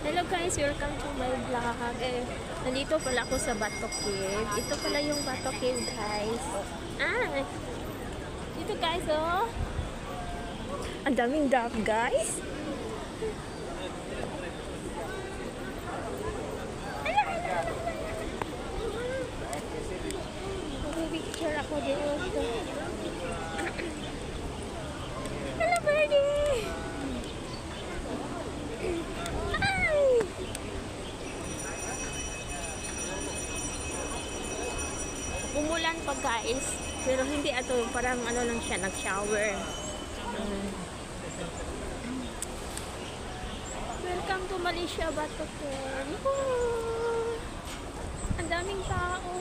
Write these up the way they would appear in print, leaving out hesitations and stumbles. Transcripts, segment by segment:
Hello guys, welcome to my vlog. Nandito pala ako sa Batok Cave. Ito pala yung Batok Cave guys. Dito guys oh. Ang daming duck guys. Picture ako dito. Hello birdie! Umulan pa guys, pero hindi ato, parang ano lang siya, nag-shower. Welcome to Malaysia, Batok Cave. Ang daming tao.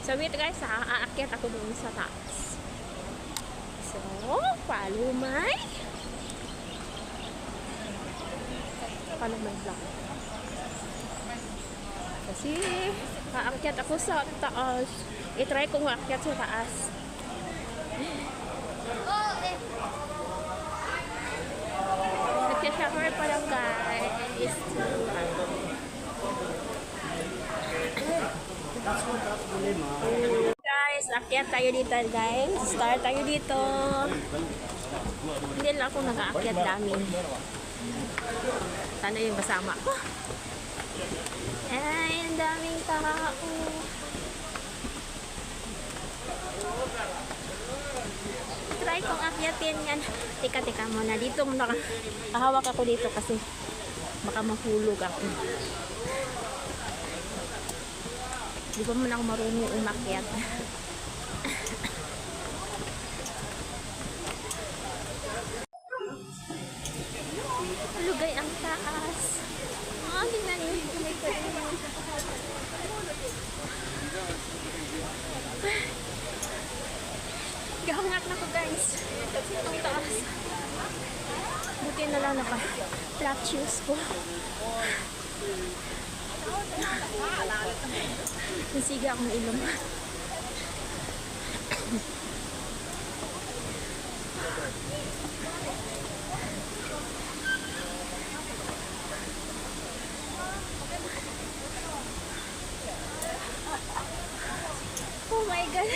So wait guys, aakyat ako dun sa taas. So, follow my vlog. Kasi, aakyat ako sa taas. I-try kong aakyat sa taas. Nag-shower pa lang guys. Guys, akyat tayo dito guys. Start tayo dito. Hindi lang ako nag-aakyat dami. Sana yung kasama ko. Ay, ang daming tao. Try kong akyatin yan. Teka muna. Dito muna. Kahawak ako dito kasi baka mahulog ako. Di ba man ako marunong umakyat? Lugay ang taas. Tingnan niyo. Gahangak na ko guys. Ang taas. Buti na lang naka-flat shoes ko. Nasiga akong ilong. Oh my god.